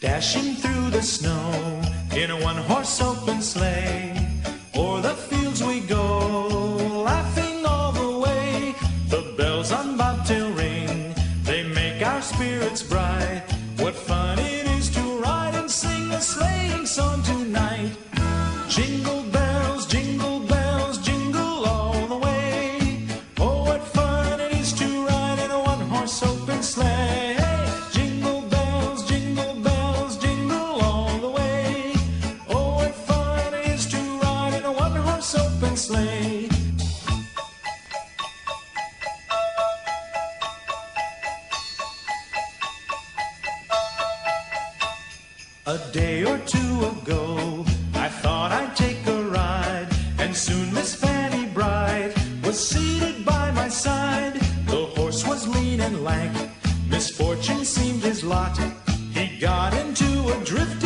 dashing through the snow in a one-horse open sleigh. O'er the fields we go, laughing all the way. The bells on bobtail ring, they make our spirits bright. What fun it is to ride and sing a sleighing song tonight. Jingle bells, jingle all the way. Oh, what fun it is to ride in a one-horse open sleigh. Jingle bells, jingle all the way. Oh, what fun it is to ride in a one-horse open sleigh. A day or two ago, I thought I'd take a ride, and soon Miss Fanny Bright was seated by my side. The horse was lean and lank, misfortune seemed his lot. He got into a drifting